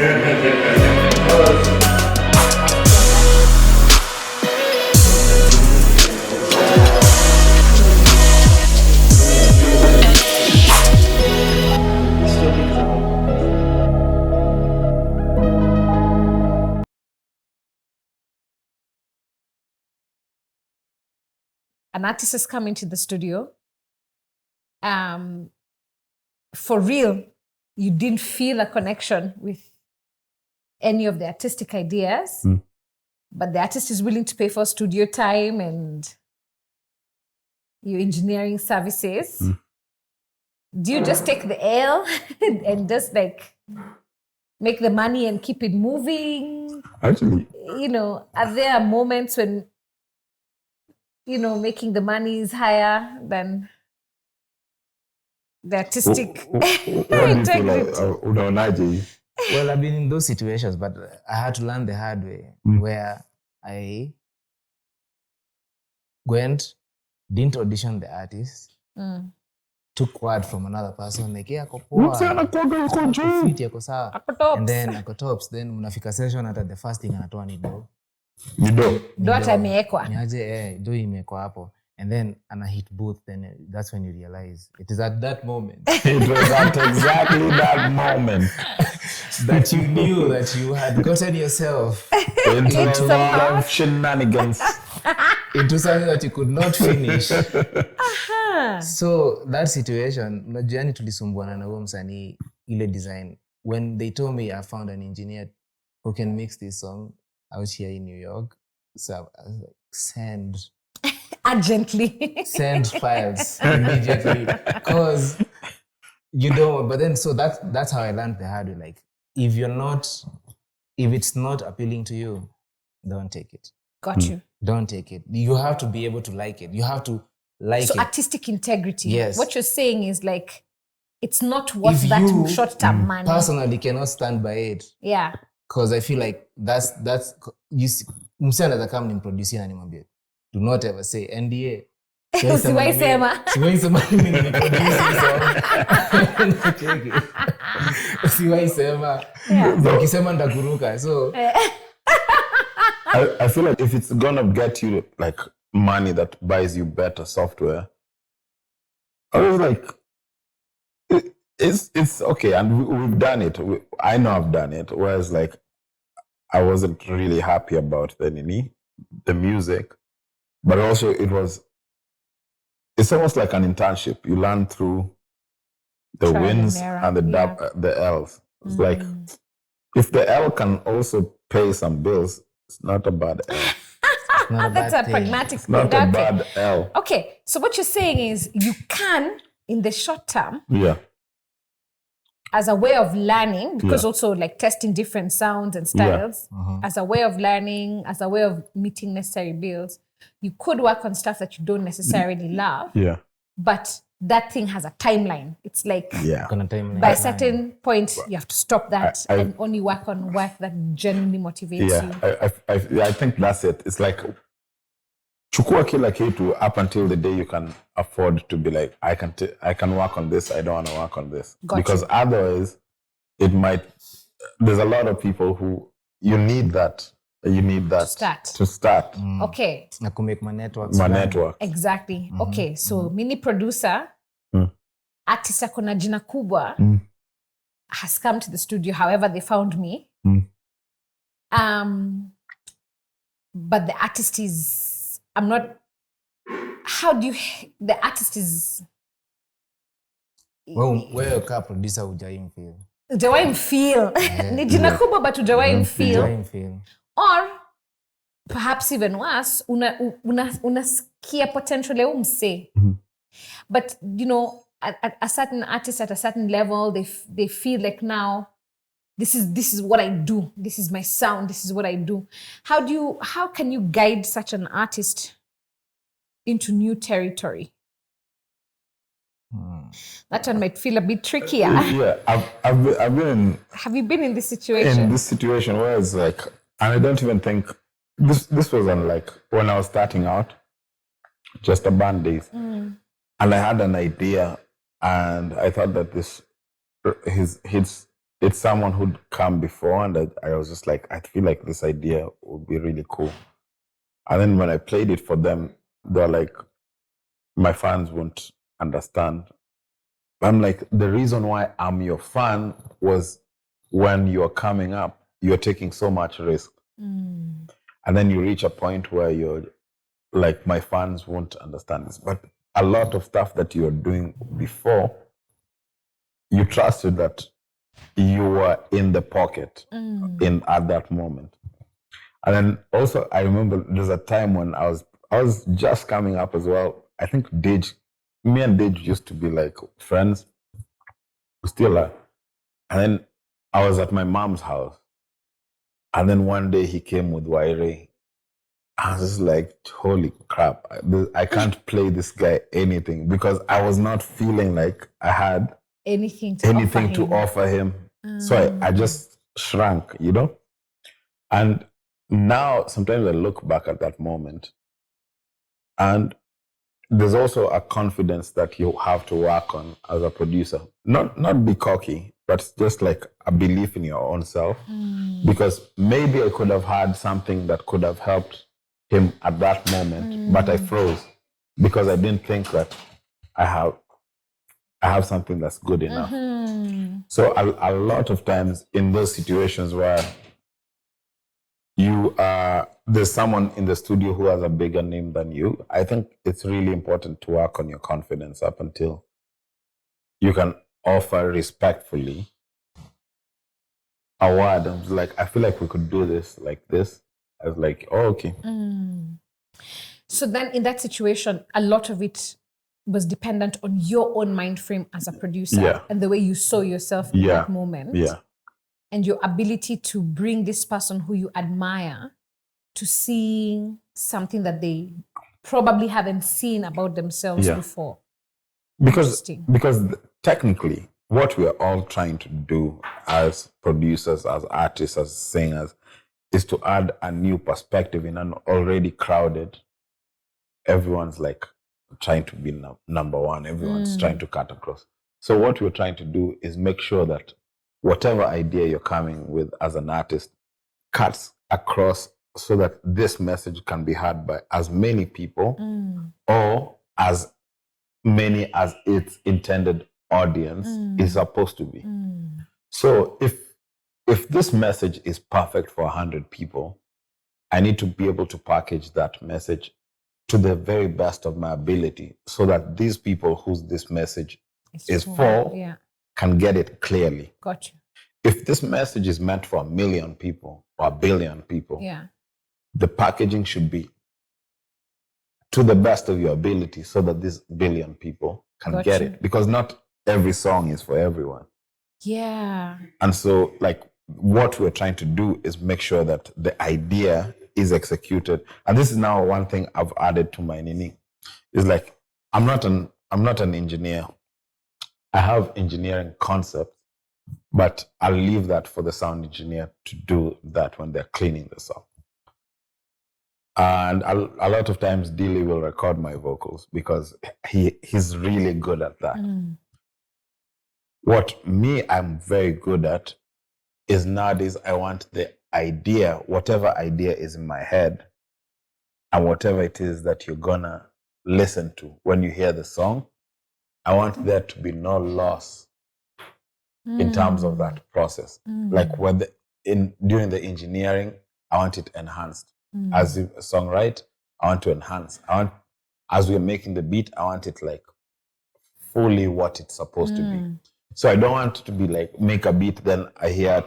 An artist has come into the studio. For real, you didn't feel a connection with any of the artistic ideas, but the artist is willing to pay for studio time and your engineering services. Do you just take the L and just like make the money and keep it moving? Actually, are there moments when making the money is higher than the artistic integrity? Well, I've been in those situations, but I had to learn the hard way, where I went, didn't audition the artist, took word from another person, like, yeah, and then ako tops, then unafika session at the first thing anatoa ni do. Do hata imewekwa. Niaje do imewekwa hapo. And then and I hit both, then that's when you realize it is at that moment. It was at exactly that moment that you knew that you had gotten yourself into a lot of shenanigans. Into something that you could not finish. So that situation, unajua tulisumbuana na huo msanii ile design. When they told me I found an engineer who can mix this song out here in New York, so I was like, send urgently. Send files immediately, because but then so that's how I learned the hard way. Like, if it's not appealing to you, don't take it. Got you. Don't take it. You have to be able to like it. You have to like it. So artistic integrity. Yes. What you're saying is like, it's not worth that short-term money. Personally cannot stand by it. Yeah. Because I feel like that's you see, msana za kama nimproducer na nimwambie, do not ever say NDA. Siwai sema mimi ni producer so. Siwai sema. Ukisema ndakuruka. So I feel like if it's gonna get you like money that buys you better software, I was like, it's okay, and we've done it. I know I've done it. Whereas like I wasn't really happy about the music, but also it's almost like an internship. You learn through the wins and the L's. It's like if the L can also pay some bills, it's not a bad L. That's a pragmatic thing. Not a bad L. Okay, so what you're saying is you can, in the short term, as a way of learning, because also like testing different sounds and styles, as a way of learning, as a way of meeting necessary bills, you could work on stuff that you don't necessarily love. Yeah. But that thing has a timeline. It's like by a certain point, you have to stop that and only work on work that genuinely motivates you. I think that's it. It's like chukua kila kitu up until the day you can afford to be like, I can work on this, I don't want to work on this. Because otherwise, there's a lot of people who, you need that to start. Okay. Na kumake my network. Exactly. Okay, so mini producer, artist akona jina kubwa, has come to the studio, however they found me. But the artist is, the artist is... Well, wewe ka producer hujaimfeel. Hujawaimfeel. Ni jina kubwa but hujawaimfeel. Or perhaps even worse, unasikia potential ya umse. But at a certain artist at a certain level, they feel like now this is what I do. This is my sound. This is what I do. How can you guide such an artist into new territory? That one might feel a bit trickier. Yeah, I've been. Have you been in this situation? In this situation where it's like, and I don't even think this was on like when I was starting out, just a band days, and I had an idea, and I thought that it's someone who'd come before, and I was just like, I feel like this idea would be really cool. And then when I played it for them, they're like, my fans won't understand. I'm like, the reason why I'm your fan was when you're coming up, you're taking so much risk. And then you reach a point where you're like, my fans won't understand this. But a lot of stuff that you're doing before, you trusted that you were in the pocket at that moment. And then also, I remember there's a time when I was just coming up as well. I think me and Dej used to be like friends. We still are. And then I was at my mom's house. And then one day he came with Waire. I was just like, holy crap, I can't play this guy anything, because I was not feeling like I had anything to offer him. So I just shrank, And now sometimes I look back at that moment, and there's also a confidence that you have to work on as a producer. Not be cocky, but just like a belief in your own self. Because maybe I could have had something that could have helped him at that moment, but I froze because I didn't think that I have something that's good enough. So a lot of times in those situations where there's someone in the studio who has a bigger name than you, I think it's really important to work on your confidence up until you can offer respectfully a word. I'm like, I feel like we could do this like this. I was like, oh, okay. So then in that situation, a lot of it was dependent on your own mind frame as a producer and the way you saw yourself in that moment. And your ability to bring this person who you admire to seeing something that they probably haven't seen about themselves before. Because technically, what we're all trying to do as producers, as artists, as singers, is to add a new perspective in an already crowded. Everyone's like trying to be number one. Everyone's trying to cut across. So what we're trying to do is make sure that whatever idea you're coming with as an artist cuts across, so that this message can be heard by as many people or as many as its intended audience is supposed to be. So if this message is perfect for 100 people, I need to be able to package that message to the very best of my ability, so that these people whose this message is for can get it clearly. Gotcha. If this message is meant for 1 million people or 1 billion people, the packaging should be to the best of your ability, so that this 1 billion people can get it. Because not every song is for everyone. Yeah. And so, like, what we're trying to do is make sure that the idea is executed. And this is now one thing I've added to my nini. Is like, I'm not an engineer. I have engineering concepts, but I'll leave that for the sound engineer to do that when they're cleaning the song. And a lot of times Dillie will record my vocals because he's really good at that. What I'm very good at is nowadays I want the idea, whatever idea is in my head, and whatever it is that you're gonna listen to when you hear the song, I want there to be no loss in terms of that process. Like during the engineering, I want it enhanced. As a songwriter, I want to enhance. As we're making the beat, I want it like fully what it's supposed to be. So I don't want it to be like, make a beat, then I hear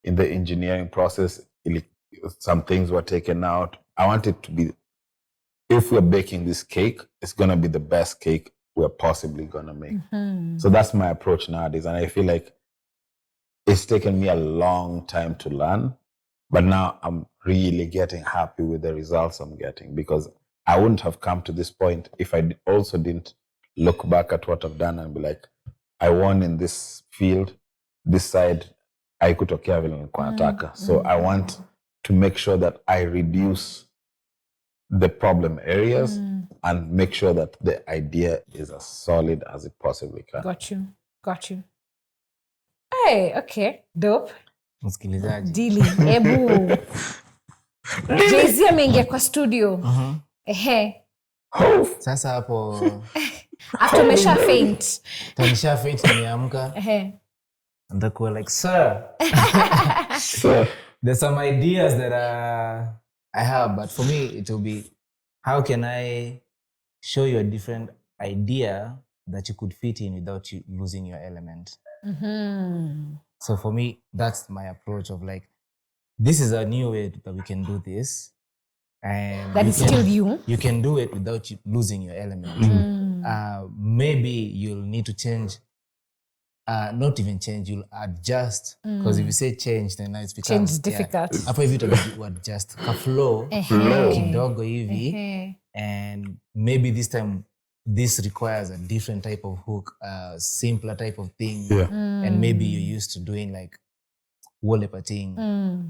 in the engineering process, some things were taken out. I want it to be, if we're baking this cake, it's going to be the best cake we're possibly going to make. So that's my approach nowadays. And I feel like it's taken me a long time to learn, but now I'm really getting happy with the results I'm getting, because I wouldn't have come to this point if I also didn't look back at what I've done and be like, I won in this field, this side, haikutokea vile nilikuwa nataka. So I want to make sure that I reduce the problem areas and make sure that the idea is as solid as it possibly can. Got you. Hey, okay. Dope. Msikilizaji. Dillie, ebu. Jay-Z ameingia kwa studio. Ehe. Sasa hapo After umesha faint. tanisha faint nimeamka. Ehe. And they were like, sir, there's some ideas that I have, but for me it will be, how can I show you a different idea that you could fit in without you losing your element? So for me, that's my approach of like, this is a new way that we can do this. And That is still you. You can do it without you losing your element. Maybe you'll need to change. Not even change, you'll adjust. Because if you say change, then it's becomes... Change is difficult. Hapo hivi you adjust. Ka flow, kidogo hivi. And maybe this time, this requires a different type of hook, a simpler type of thing. And maybe you're used to doing like wallpaper thing,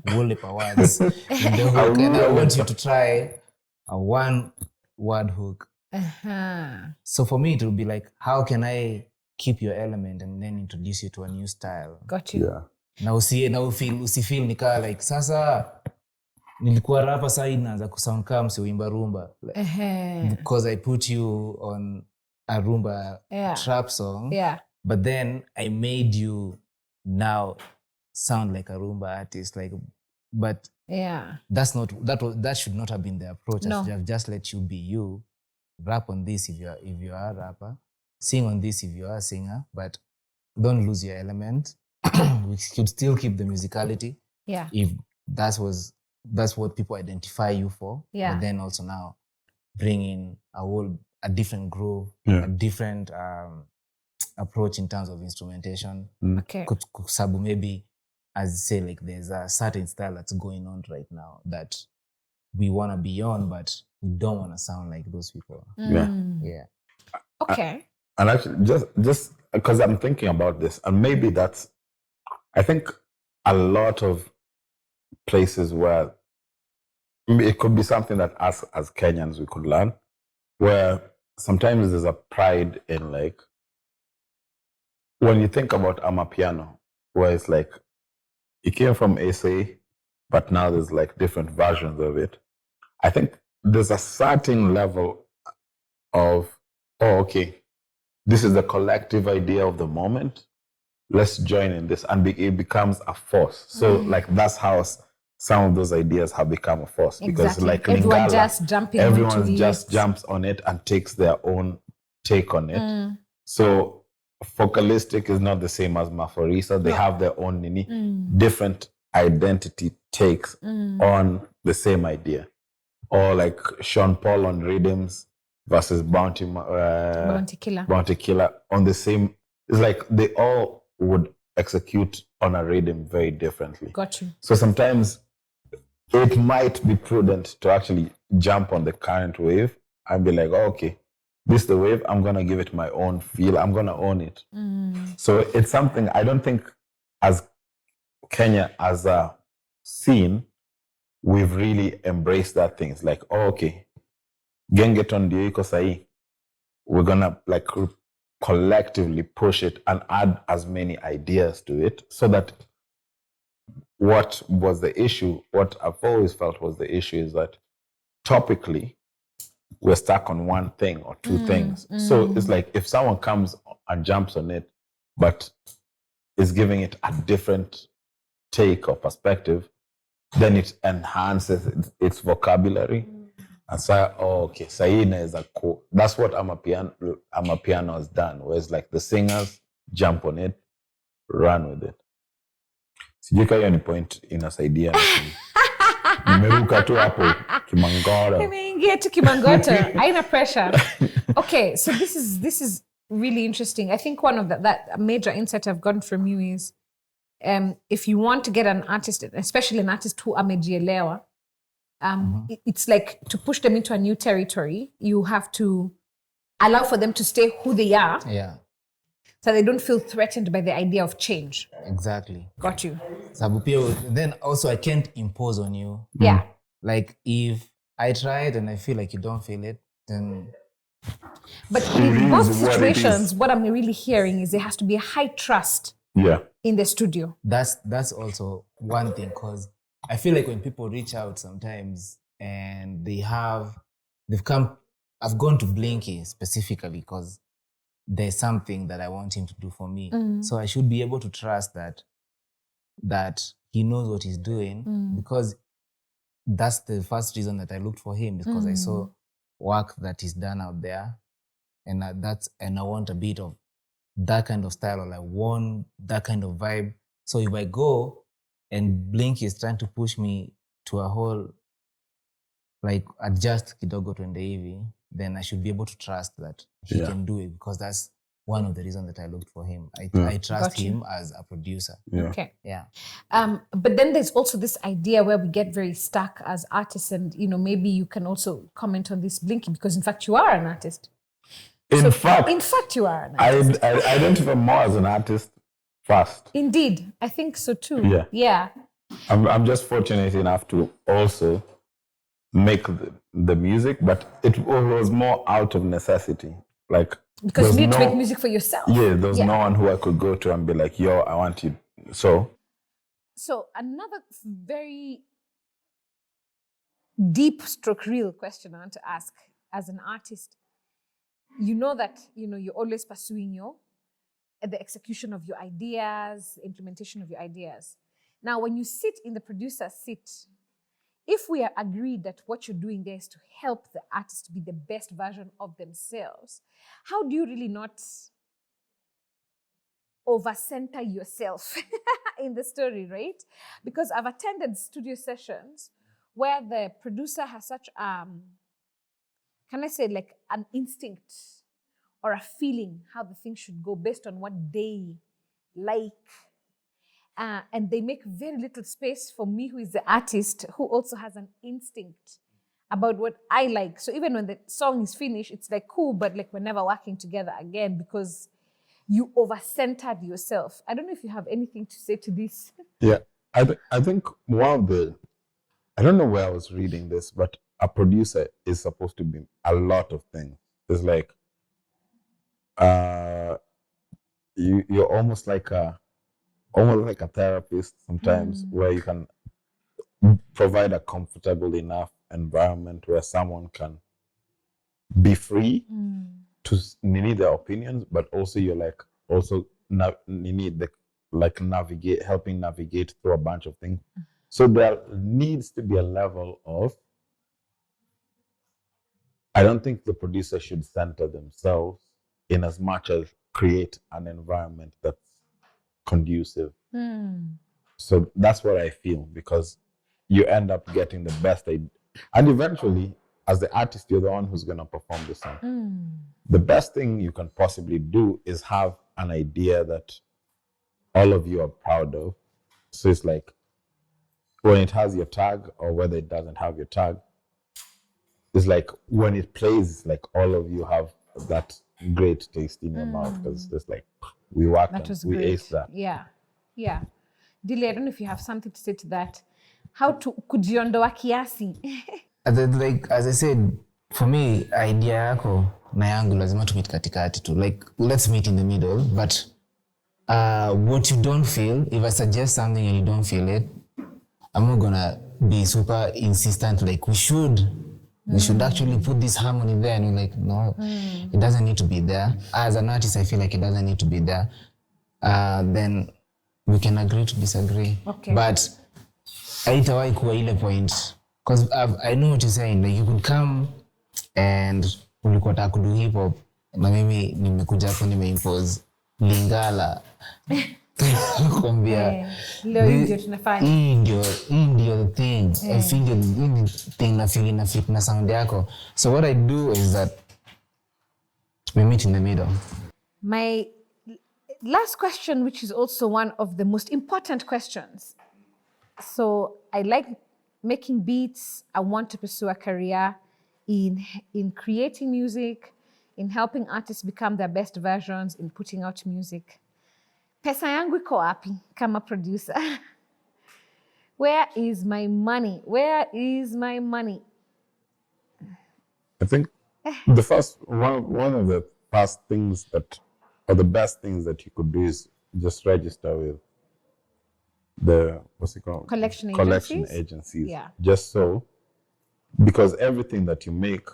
wallpaper words in the hook. And I want you to try a one-word hook. So for me, it will be like, how can I keep your element and then introduce you to a new style? Got you. Na usifeel nika like, sasa nilikuwa rapa saa hii naanza kusound kama msiwimba rumba. Because I put you on a rumba trap song. But then I made you now sound like a rumba artist. Like, but that should not have been the approach. No. I should have just let you be you. Rap on this if you are a rapper. Sing on this if you are a singer, but don't lose your element. We should still keep the musicality. If that's what people identify you for. But then also now bring in a different groove, a different approach in terms of instrumentation. Okay. Sabu maybe, as you say, like there's a certain style that's going on right now that we want to be on, but we don't want to sound like those people. Yeah. Okay. And actually, just because I'm thinking about this, and maybe that's, I think a lot of places where it could be something that us as Kenyans we could learn, where sometimes there's a pride in like, when you think about Amapiano, where it's like, it came from SA, but now there's like different versions of it. I think there's a certain level of, this is the collective idea of the moment. Let's join in this. And it becomes a force. So like that's how some of those ideas have become a force. Because like everyone Lingala, everyone just jumps on it and takes their own take on it. So Focalistic is not the same as Maforisa. They have their own different identity takes on the same idea. Or like Sean Paul on rhythms versus Bounty Killer on the same. It's like they all would execute on a rhythm very differently. Got you. So sometimes it might be prudent to actually jump on the current wave and be like, this is the wave, I'm going to give it my own feel. I'm going to own it. So it's something, I don't think as Kenya, as a scene, we've really embraced that thing. It's like, Gengeton ndio iko sahi. We're going to like collectively push it and add as many ideas to it so that what was the issue, what I've always felt was the issue is that topically, we're stuck on one thing or two things. So it's like if someone comes and jumps on it, but is giving it a different take or perspective, then it enhances its vocabulary. And so, Saina is a cool. That's what Amapiano has done, where it's like the singers jump on it, run with it. Sijui kama ni point inasaidia. Nimeruka tu hapo kimangoro. Nimeingia tu kimangoro. Haina pressure. Okay, so this is really interesting. I think one of that major insight I've gotten from you is if you want to get an artist, especially an artist who amejielewa, it's like to push them into a new territory, you have to allow for them to stay who they are. Yeah. So they don't feel threatened by the idea of change. Exactly. Got you. Then also I can't impose on you. Yeah. Like if I try it and I feel like you don't feel it, then... But in both situations, what I'm really hearing is there has to be a high trust in the studio. That's also one thing, because I feel like when people reach out sometimes and I've gone to Blinky specifically because there's something that I want him to do for me. So I should be able to trust that he knows what he's doing, because that's the first reason that I looked for him, because I saw work that he's done out there, and I want a bit of that kind of style, or I want that kind of vibe. So if I go and Blinky is trying to push me to a whole, like, adjust kidogo twende hivi, then I should be able to trust that he can do it, because that's one of the reasons that I looked for him. I trust him as a producer. Okay. Yeah. But then there's also this idea where we get very stuck as artists, and maybe you can also comment on this, Blinky, because in fact you are an artist. In fact you are an artist. I identify more as an artist first. Indeed, I think so too. Yeah. I'm just fortunate enough to also make the music, but it was more out of necessity. Like, because you need to make music for yourself. Yeah, there's no one who I could go to and be like, yo, I want you. So another very deep stroke real question I want to ask as an artist. You know that, you're always pursuing the execution of your ideas, the implementation of your ideas. Now, when you sit in the producer seat, if we are agreed that what you're doing there is to help the artist to be the best version of themselves, how do you really not over-center yourself in the story, right? Because I've attended studio sessions where the producer has such, can I say, like an instinct or a feeling how the thing should go based on what they like. And they make very little space for me, who is the artist, who also has an instinct about what I like. So even when the song is finished, it's like, cool, but like we're never working together again because you over-centered yourself. I don't know if you have anything to say to this. Yeah, I think one of the, I don't know where I was reading this, but a producer is supposed to be a lot of things. It's like, you're almost like a therapist sometimes, where you can provide a comfortable enough environment where someone can be free to need their opinions, but also you're like helping navigate through a bunch of things. So there needs to be a level of, I don't think the producer should center themselves in as much as create an environment that's conducive. So that's what I feel, because you end up getting the best idea. And eventually, as the artist, you're the one who's going to perform the song. The best thing you can possibly do is have an idea that all of you are proud of. So it's like, when it has your tag or whether it doesn't have your tag, it's like when it plays, like all of you have that great taste in your mouth, because it's like, we worked on, we aced that. Yeah. Dillie, I don't know if you have something to say to that. How to kujiondoa kiasi? Like, as I said, for me, idea yako na yangu lazima tumit katikati tu. Like, let's meet in the middle. But what you don't feel, if I suggest something and you don't feel it, I'm not gonna be super insistent. Like, we should actually put this harmony there. And you're like, no, it doesn't need to be there. As an artist, I feel like it doesn't need to be there. Then we can agree to disagree. Okay. But haitawahi kuwa ile point. Because I know what you're saying. Like, you could come and ulikuwa taka kudu hip hop na mimi nimekuja hapo nimeimpose Lingala. Kuambia leo ndio tunafanya. Hii ndio the thing. I think the thing na feeling na fit na sound yako. So what I do is that we meet in the middle. My last question, which is also one of the most important questions. So I like making beats. I want to pursue a career in creating music, in helping artists become their best versions, in putting out music. Pesa yangu iko wapi kama producer? Where is my money? Where is my money? I think one of the first things that, or the best things that you could do is just register with the, what's it called? Collection agencies. Yeah. Just so, because everything that you make,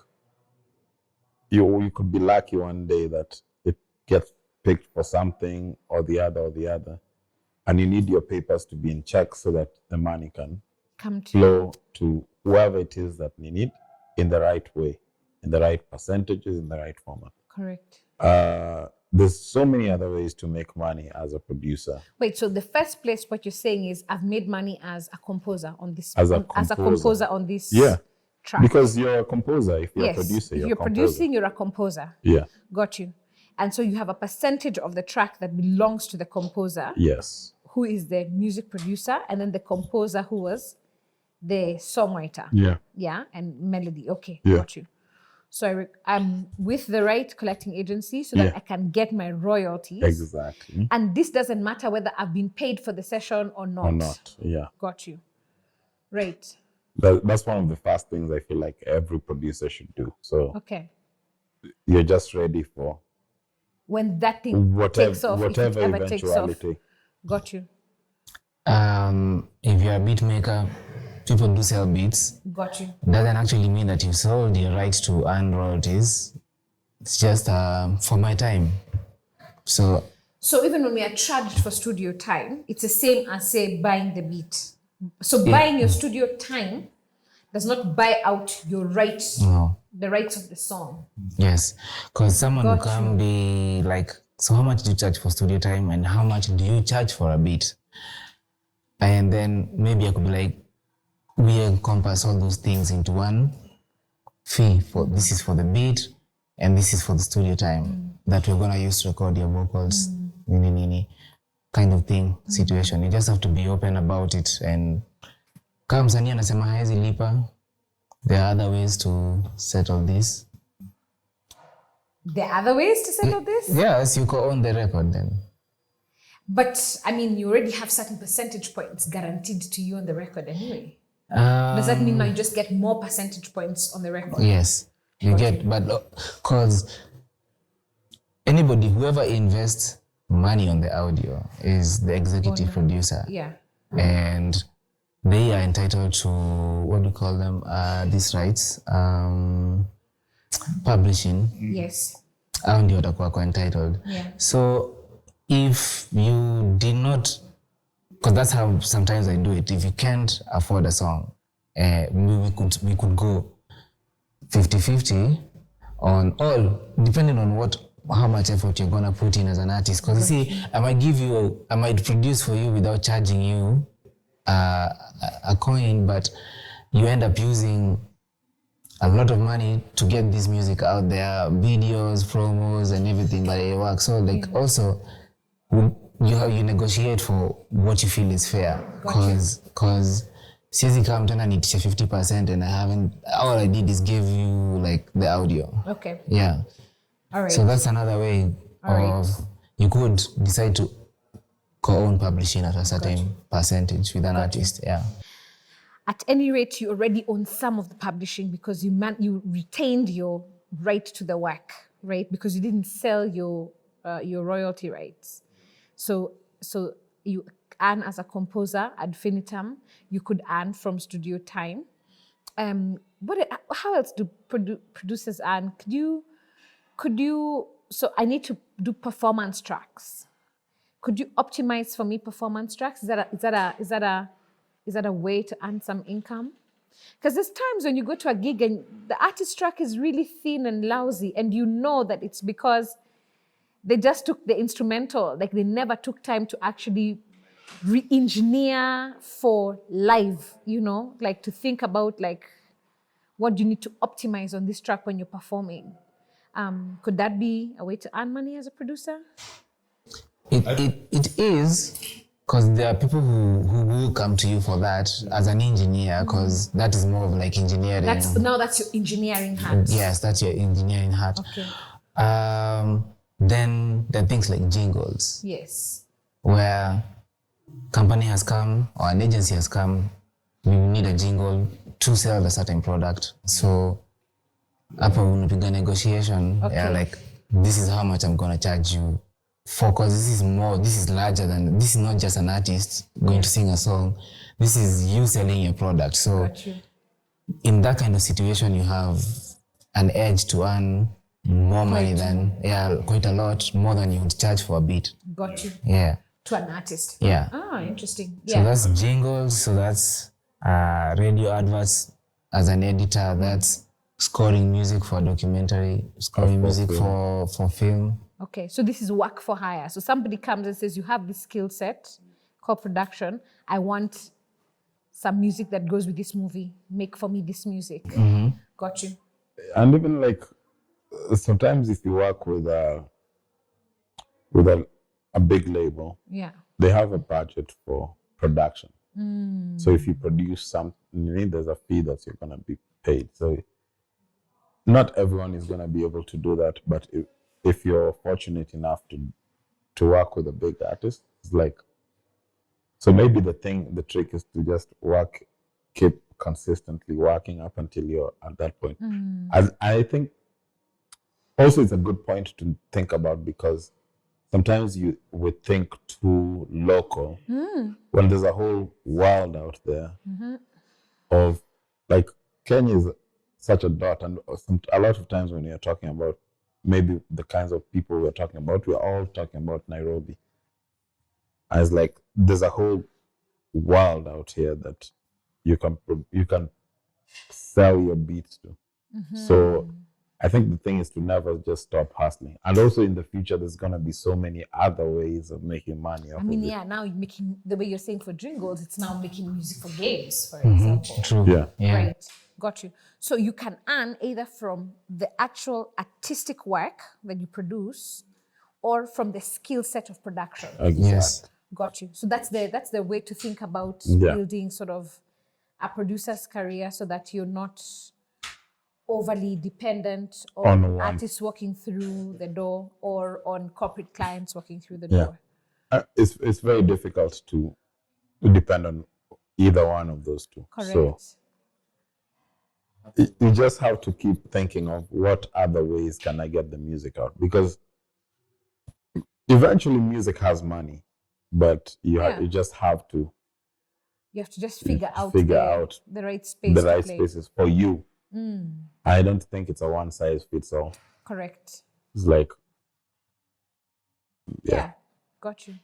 you could be lucky one day that it gets picked for something or the other. And you need your papers to be in check so that the money can flow to whoever it is that you need in the right way, in the right percentages, in the right format. Correct. There's so many other ways to make money as a producer. Wait, so the first place what you're saying is I've made money as a composer on this as a composer on this track. Because you're a composer. If you're a producer, if you're producing, you're a composer. Yeah. Got you. And so you have a percentage of the track that belongs to the composer. Yes. Who is the music producer, and then the composer who was the songwriter. Yeah. Yeah, and melody. Okay, yeah. Got you. So I'm with the right collecting agency so that I can get my royalties. Exactly. And this doesn't matter whether I've been paid for the session or not. Yeah. Got you. Right. That's one of the first things I feel like every producer should do. So you're just ready for when that thing takes off, whatever if it ever takes off. Got you. If you're a beat maker, people do sell beats. Got you. Doesn't actually mean that you sold your rights to earn royalties. It's just for my time. So even when we are charged for studio time, it's the same as, say, buying the beat. So buying your studio time does not buy out your rights, the rights of the song. Yes, because someone will come be like, so how much do you charge for studio time and how much do you charge for a beat? And then maybe I could be like, we encompass all those things into one fee. For this is for the beat and this is for the studio time that we're gonna use to record your vocals, kind of thing, situation. You just have to be open about it. And kama msanii anasema haezi lipa, there are other ways to settle this. There are other ways to settle this? Yes, you go on the record then. But, I mean, you already have certain percentage points guaranteed to you on the record anyway. Does that mean now you just get more percentage points on the record? Yes, you get, but because whoever invests money on the audio is the executive producer. Yeah. And they are entitled to, what do you call them, these rights, publishing. Yes. Ndio watakuwa entitled. Yeah. So if you did not, because that's how sometimes I do it, if you can't afford a song, we could go 50-50 on all, depending on how much effort you're gonna put in as an artist. Because you see, I might produce for you without charging you a coin, but you end up using a lot of money to get this music out there, videos, promos, and everything, but it works. So also, you negotiate for what you feel is fair. Because siwezi kama mtana nitisha 50% and all I did is give you like the audio. Okay. Yeah. All right. So that's another way you could decide to co-own publishing at a certain percentage with an artist. Yeah. At any rate, you already own some of the publishing because you retained your right to the work, right? Because you didn't sell your royalty rights. So you earn as a composer ad infinitum. You could earn from studio time. How else do producers earn? Could you? So I need to do performance tracks. Could you optimize for me performance tracks? Is that a way to earn some income? Because there's times when you go to a gig and the artist track is really thin and lousy, and you know that it's because they just took the instrumental, like they never took time to actually re-engineer for live, like to think about like what you need to optimize on this track when you're performing. Could that be a way to earn money as a producer? It is, because there are people who will come to you for that as an engineer, because that is more of like engineering. That's your engineering hat. Yes, that's your engineering hat. Okay. Then there are things like jingles. Yes. Where company has come or an agency has come, we need a jingle to sell a certain product. So hapo unapiga negotiation, like this is how much I'm gonna charge you focus. This is larger than, this is not just an artist going to sing a song. This is you selling your product. So in that kind of situation, you have an edge to earn more money than, quite a lot more than you would charge for a beat. Got you. Yeah. To an artist. Yeah. Ah, interesting. So that's jingles. So that's radio adverts as an editor. That's scoring music for documentary, scoring music for film. Okay, so this is work for hire. So somebody comes and says, you have this skill set called production. I want some music that goes with this movie. Make for me this music. Got you. And even like sometimes if you work with a big label, they have a budget for production. So if you produce something, there's a fee that you're gonna be paid. So not everyone is gonna be able to do that, but if you're fortunate enough to work with a big artist, it's like, so maybe the trick is to just keep consistently working up until you're at that point. As I think also it's a good point to think about, because sometimes you would think too local when there's a whole world out there of, like, Kenya is such a dot, and a lot of times when you're talking about maybe the kinds of people we're talking about, we're all talking about Nairobi. As like there's a whole world out here that you can sell your beats to. So I think the thing is to never just stop hustling. And also in the future, there's going to be so many other ways of making money. Now you're making, the way you're saying for jingles, it's now making music for games, for example. True. Yeah. Right. Got you. So you can earn either from the actual artistic work that you produce or from the skill set of production. Exactly. Yes. Got you. So that's the way to think about building sort of a producer's career, so that you're not overly dependent on artists walking through the door or on corporate clients walking through the door. It's very difficult to depend on either one of those two. Correct. So you just have to keep thinking of what other ways can I get the music out, because eventually music has money, but you just have to. You have to just figure out the right space. The right spaces for you. I don't think it's a one size fits all. Correct. It's like, got you.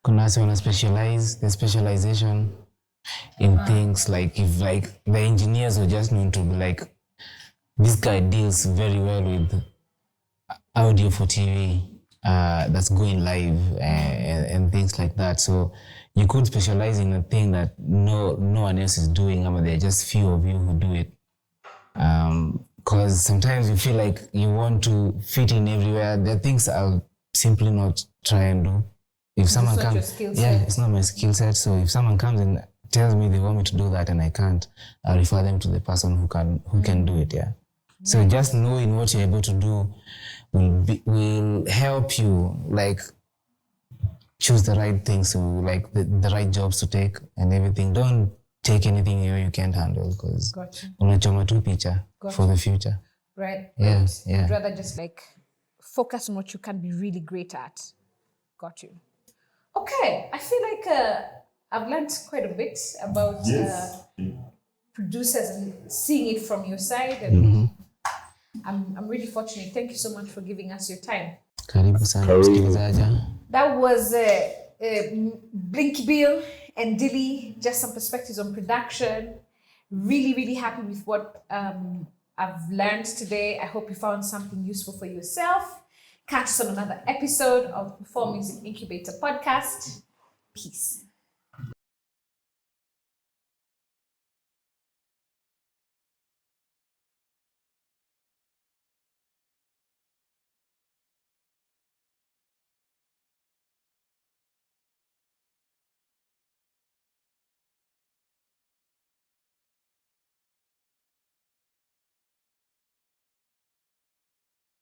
Kunasi wanna specialize, the specialization in things like, if like the engineers were just known to be like, this guy deals very well with audio for TV that's going live and things like that. So you could specialize in a thing that no one else is doing, but there are just few of you who do it. Because sometimes you feel like you want to fit in everywhere. There are things I'll simply not try and do. If someone comes, it's not my skill set. So if someone comes and tells me they want me to do that and I can't, I'll refer them to the person who can do it. Yeah. So just knowing what you're able to do will help you like choose the right things, so like the right jobs to take and everything. Don't take anything you can't handle, because unachoma tu picha for the future. Right. Yeah. I'd rather just like focus on what you can be really great at. Got you. Okay, I feel like I've learned quite a bit about producers and seeing it from your side, and I'm really fortunate. Thank you so much for giving us your time. Karibu sana msikilizaji. That was Blinky Bill and Dillie, just some perspectives on production. Really, really happy with what I've learned today. I hope you found something useful for yourself. Catch us on another episode of perFORM Music Incubator Podcast. Peace.